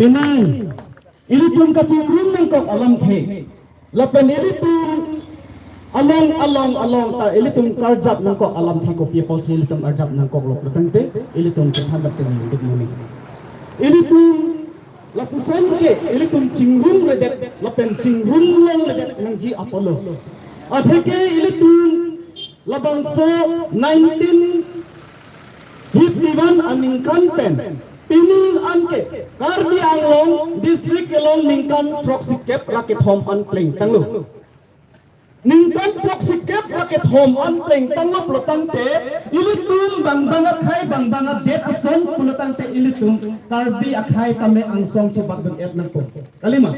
Pinay, ilitum kacimrum ng kok alam the. Lapan ilitum along ta ilitum karjap ng kok alam the ko people ilitum arjap ng kok lok tente ilitum kethabat ke ndik mumi. Ilitum lapusan ke ilitum cingrum redet lapan cingrum long redet ng ji Apollo. Adheke ilitum labangso 1951 aming kampen. Pining anke Karbi Anglong district kelong ningkan troksikep rakit home an pling tanglu ningkan troksikep rakit home an pling tanglu pelotang te ilitum bang bangat khai bang bangat det ason pelotang te ilitum Karbi akhai tame angsong cepat ben et nangko kalima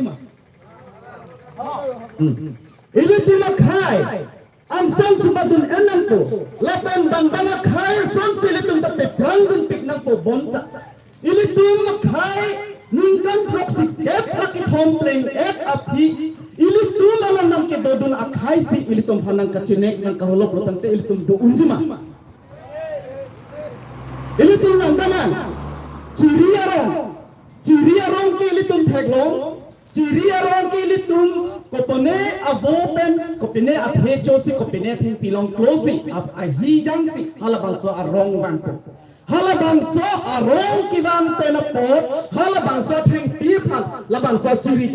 ilitum akhai angsong cepat ben et nangko lapan bang bangat khai son silitum tape prang ben pik nangko bonta ilitum makai ningkan troksikep rakit home playing et api ilitum alam nam ke dodun akai si ilitum hanang kacinek nang kahulok rotang te ilitum do unjima ilitum nang taman ciriarong ke ilitum teglong ciriarong ke ilitum kopone avopen kopine aphecho si kopine thing pilong closi ap ahijang si halabangso arong bangko halabangso arong kibang penapot halabangso theng pipan labangso ciri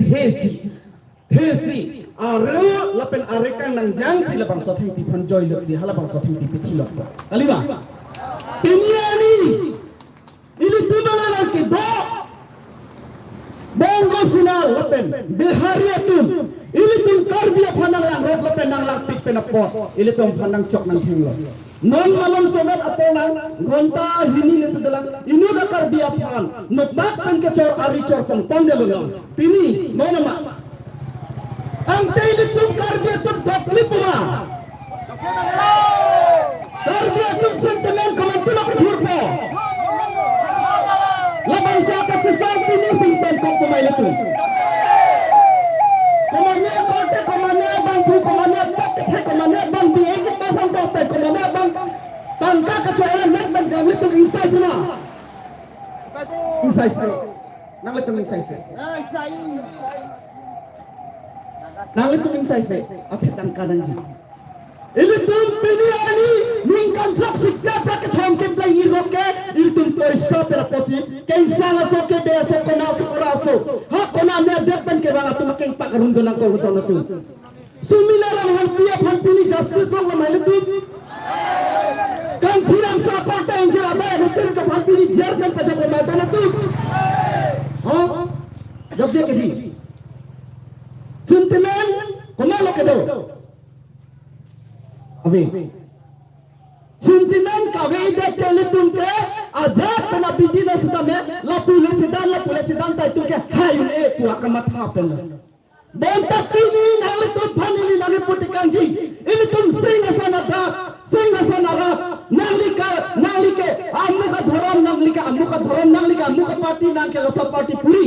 thesi aro lapen arekang nang jang si labangso theng pipan joy lok si halabangso theng pipithilok kaliba pinyani ili tumalana ke do bongo sinal lapen behariatum ili tum karbia phanang lang rok lapen nang lang pik penapot ili tum phanang chok nang thenglo non malam sobat aponang gonta hini ne sedalang inu dakar dia pan nokbak pen kecor ari cor pong delunong pini mana mak ang telitum kardia tut dokli puma kardia tut sentimen komentulo kedurpo labang sakat sesang pini sinten kok pemain itu komanya kote komanya bangku komanya poket he komanya bang biekit pasang poket komanya bang tangka kecuali net bang gam litung insai puna insai se nang litung insai se nang litung insai se ate tangka nanji ilitung piniani ningkan toxic ya bracket home game play iroke ilitung poisa pera posi kensanga soke beso kona sukuraso ha kona ne depen ke banga tumakeng pakarundo nang ko ruto tu sumilarang halpia phanpini justice lo mailitung kan thirang sa korte enjira ba hepin ka phanpini jer kan paja ko maitana tu ha jobje ke di sentimen komalo ke do अभी sentimen kawe ide teletum ke ajak pena bidinas tame la pulisidang tai tu ke hayun e pu akamat hapen bonta pini nang tu phanili nang putikanji ilitum singa sana ra nalike amuka dharam amuka party nang ke lasa party puri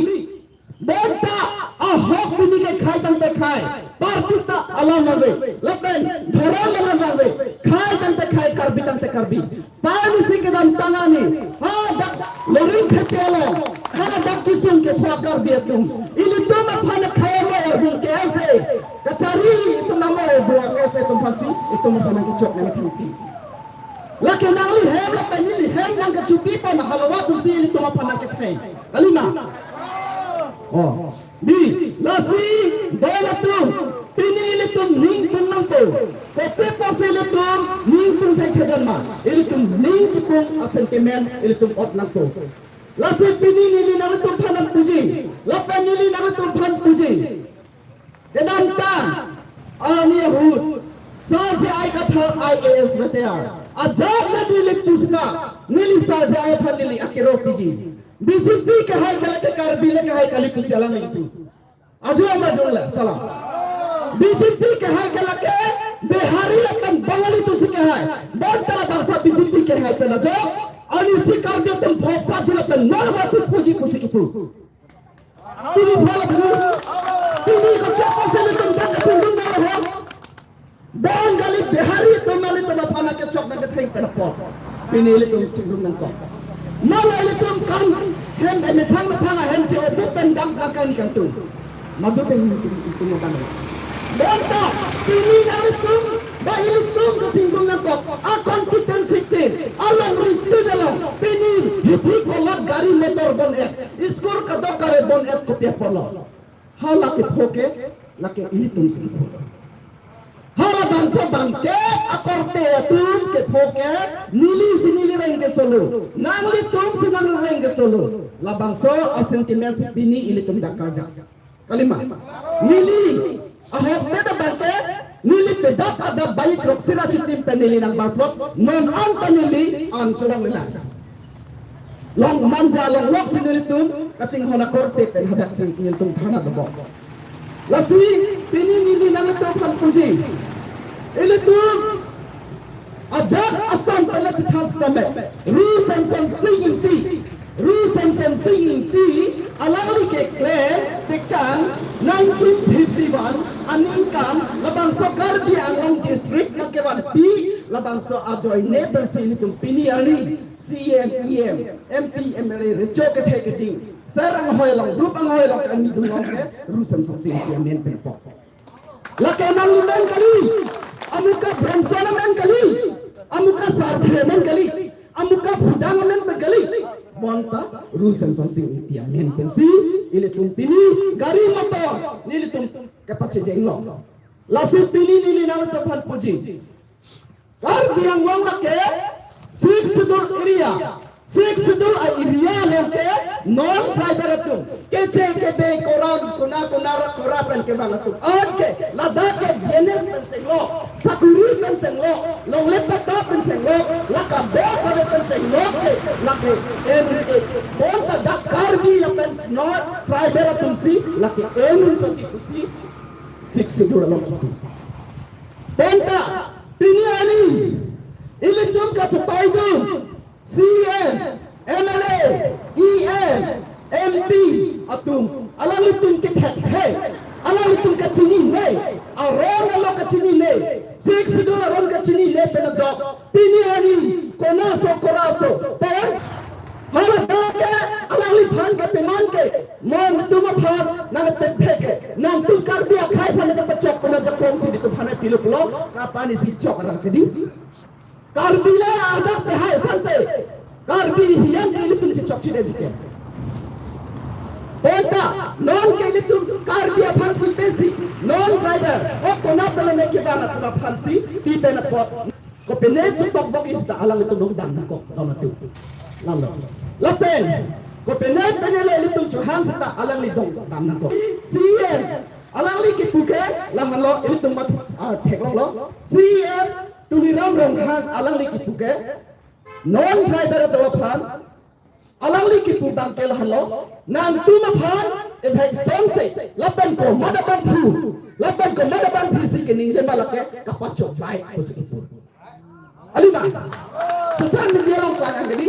bonta ahok pini ke khai tang te khai party ta alam ave lapen dharam alam ave khai tang te khai karbi pani se ke dam tangani ha dak lorin khepelo ha dak kisum ke thwa karbi tum ili tum phana khaya mo erbun ke aise kachari tum namo ebua kaise tum phansi itum phana ke chok na thampi lake nangli hem la penili hem nang ke chupi pa na halawa tum si ili tum phana ke thai alina oh di lasi delatum pinilitum ning punang po kope posilitum ning pun thai khadan ma ilitum ning kipung sentiment ilitum ot nang po lasi pinili nang tum phanan puji lapenili nang tum phan puji kedan tan alani hud sarje ai ka thar IAS retire ajab le dilik pusna nili sarje ai phanili akiro piji BJP ke hai kala ke karbile ke hai kali kusialang itu ajo amajongla salam BJP ke hai kala ke behari lakan bangali tu ke hai bantala bangsa BJP ke hai pela jo ani sikar dia tum phopa jila pen normasi puji pusi kipu tini phala bu tini ko kya pasale tum tak sindung na ho bangali behari tumali tum apana ke chok na ke thai pela pot pinili tum sindung nang ko Mala ilitum kan hem metang hen si opo pen gam kakan kantu madu pen itu makan bonta pini nalitung bailitung kesinggung nakok akon kitan sitin alang ritu dalam pini hiti kolak gari motor bon skor kadok kare bon kopiah polo hala ke phoke lake ihitung sikit hala bangsa bangke akorte tum ke phoke nili reng ke solo nangli tum sinang reng ke solo la bangso asentiments pini ilitum dakarja kalima nili ahok beda bangke nili pedap ada bayi troksira chitim penili nang barplot non an penili an tulang lila long manja long lok sinilitum kacing hona korte pen hadak sing nyentung thana dobo lasi pini nili nang to phan puji ilitum ajak asam pelat khas tame ru samsam singing ti alali ke claim tekan 1951 aningkan labang sokar di Anglong district nakewan pi labang so ajoy neighbor sinitum piniari CM MP MLA rejo ke theketing sarang hoylong group ang hoylong kan midulong ke ru samsam singing men penpo lakenang men kali amuka bransana men kali amuka sarphe men kali amuka budang men kali bonta rusam sing itia men pensi ile tumpini gari motor nili tum kapache jenglo lasi pini nili nang topan puji kar biang long lake sik sidul area leke non tribal tu kece ke be koran kona pen ke bangatu okay lada ke bienes pensenglo sakuri pensenglo long lepata pensenglo laka be kare pensenglo lake bonta dakar bi lapen non tribal tu si lake emun soci kusi sik sidul long bonta pini ani ilitum ka chapaidu CM, MLA, EM, MP, atum, alang itum kitek, hey, alang itum kacini ne, aron alo kacini ne, $6 aron kacini ne penajok, pini ani, koraso, pen, hala dake, alang lipan ke peman ke, mon itum apar, nang pepeke, nang tu karbi akai pan ke pecok penajok kongsi di tu panai pilu pulau, kapan isi cok aran kedi. Karbila adak behai santai karbi hiyan ke litum cicok cide jike beta non ke litum karbi aphan pulpesi non driver o kona pelene ke bana tuna phansi pi bena pot ko pene chutok bok ista alang itu dong dan ko dona tu lalo lapen ko pene le litum chuham sta alang li dong dam ko CM alang li ki puke lahalo litum mat theklong lo CM tuliram rong hang alang li kipuke non driver to phan alang li kipu bangkel halo nam tu ma phan evek song se lapan ko madaban thu si ke ning jema lake kapacho bai kusikipu alima susan dia long kan angeli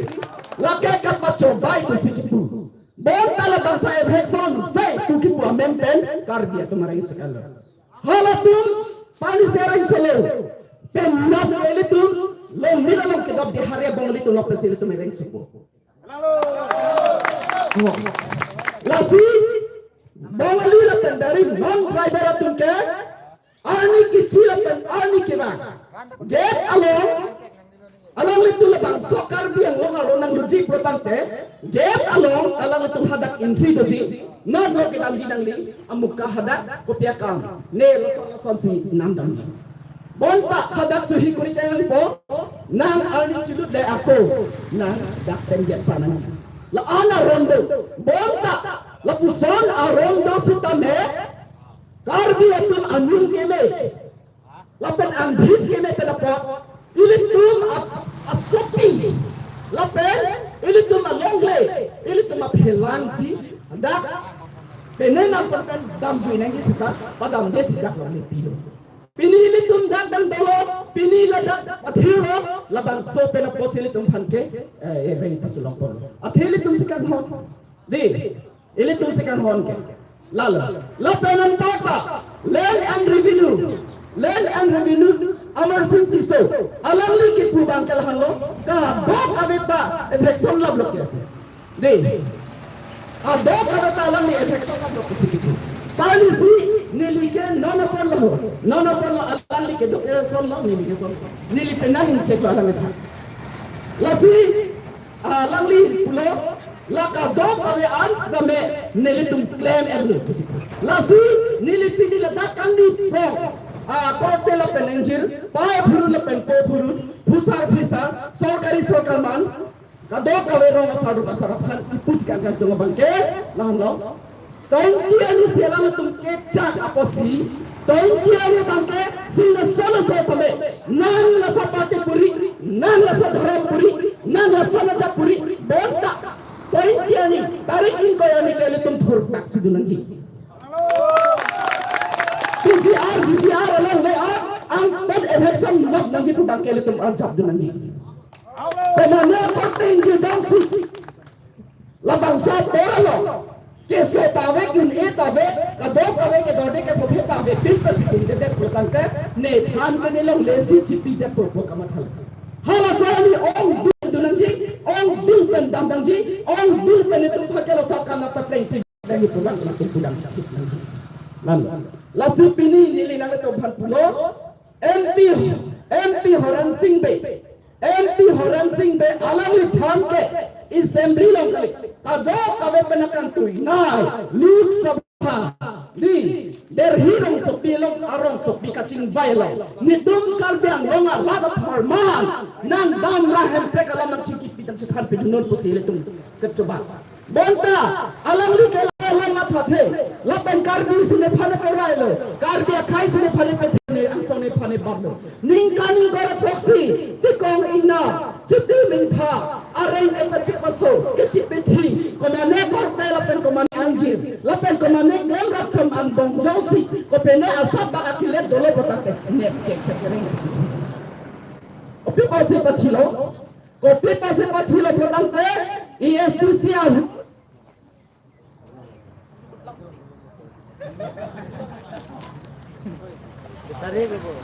lake kapacho bai kusikipu bon tala bangsa evek song se tu kipu amen pen karbia tumara sekalo halatum pani serang selo penap elitum long nila long kedap di hari abang elitum lo pesil itu mereng suku lasi bang elila pen dari non driver atum ke ani kecil pen ani kebang get along itu lebang sokar biang long along nang luji protang te get along itu hadak entry dosi non lo kita jinang li amuka hadak kopiakam ne lo si nandang bonta hadak suhi kuritang po nang alni cilut de aku nang dak penjet panan la ana rondo bonta la puson a rondo sutame karbi atum anung keme la pen andhit keme pedapot ilitum asopi la pen ilitum alongle ilitum aphelansi dak penena pakan dam juinang sita padam desida lo pilo pinili tundak dan dolo pinila dak athiro labang so pena posili tum phanke reng pasulong pon athili tum sikan hon di ili tum sikan hon ke lala la penan pata land and revenues amar sing tiso alangli ki pubang kel hanlo ka do kabeta election lab lo ke di Ada kata talang ni efek tu kan dokter segitu. Tali si nilikan nona solo alang ni ke dokter solo nilikan solo. Nili penahin cek alang itu. Lasi alang li pulau laka dok awe ans dame nili tum claim erlu kesiku. Lasi nili pini ledakan di pro. Korte la pen enjir, pae phuru la pen po phuru, phusar, sorkari man. Kadok awe rong asadu basaraphan iput gagal tunga bangke lahan lo. Tointi ani selang tum kecak aposi. Tointi ani bangke singa solo tame. Nan la sapate puri, nan la sadharam puri, nan la sanaja puri. Bonta. Tointi ani tarik in ko ani kele tum thur tak sidunanji. BGR along le ang tad election log nanji tu bangke le tum anjab dunanji. Pemana korting je jangsi labang sa poralo kese tawe gun tawe kadok tawe ke dode ke pokhe tawe pin per sikin de protangke ne phan ke ne long lesi chipi de popo kamathal hala sani ong dunanji ong dil pen damdangji ong dil pen tu phakelo sakana ta pleng pi dai pulang na pulang nanji lan la supini nili nang to bhan pulo MP Horan Singh be alang li phan ke assembly long kali kadok kawe penakan tui nai luk sabha di der hirong sopi long arong sopi kacing bailong nidum kalbiang longa lada parman nang dam rahem prekala mang cikit pitan cekan pidunon pusile tum kecoba bonta alang li ke lang apathe lapen karbi sine phane karailo karbi khai sine phane petne angsone phane barlo ningkaning gora proxy tikong ina chiti minpha areng ke paso ke chipiti komane korte lapen komane anjir lapen komane glem rapcham an bong josi ko pene asap akile dole botate net check sekering opi pase pathilo protante ESTC tarik bro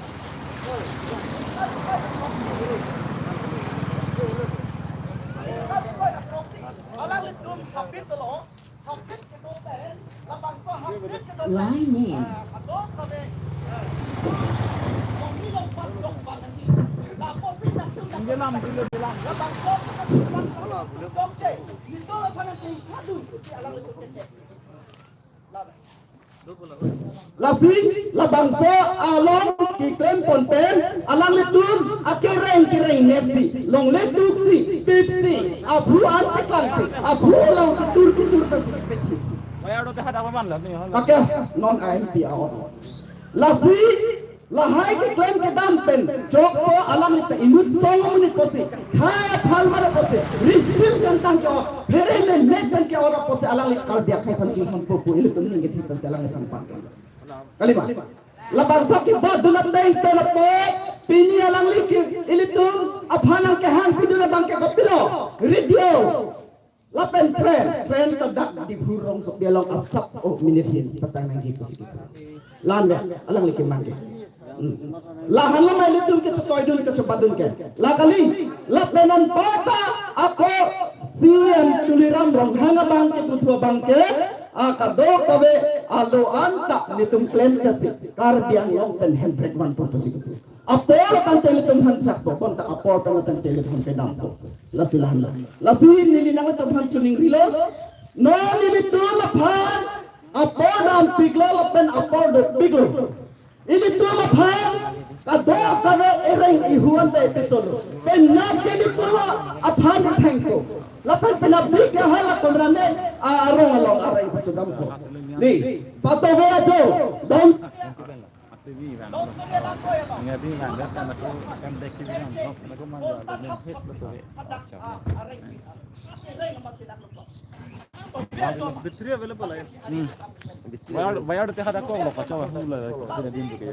line name Lasi labangso along kiklem ponpen alang letun akireng nepsi long letuksi pipsi abu antiklangsi abu long tur peti bayar dote hada paman lah ni pakai non IMP out lasi lahai kiklem ke dampen joko alang lita inut songom ni posi kaya phal mara posi receive kantang ke phere me net ke ora posi alang lit kal dia kai panci ham popo ilu tun ngi thi pan alang lit pan kalima labang sakit bod dunat dai tolapo pini alang lik ilitum aphanang ke hang piduna bangke kopilo radio lapen tren tadak di hurong sok bialong asap minitin pasang nang jitu sikit lan alang lik mangke lahan lama ilitum ke cotoy dun ke cepadun ke lakali lapenan pata ako siam tuliram rong hanga bangke putua bangke akado kawe alo anta nitum claim kasi karbiang long pen handbrake man purpose itu apol kan teletum hansak to kon ta apol kan teletum pedam to lasilahan lasi nilinang to han tuning rilo no nilitum phan apol dan piglo pen apol do piglo ini tu phan kado kawe ereng ihuan ta episode pen na kelitum aphan thangko lapan penabdi ke hala komrane arong along arai pasudam ko ni patobe ajo don ngati nganda kan aku kan dekhi bilang aku mangga dengan hit betul betri available है bayar dote hada ko lo pacho hula kena din ke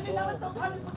Ini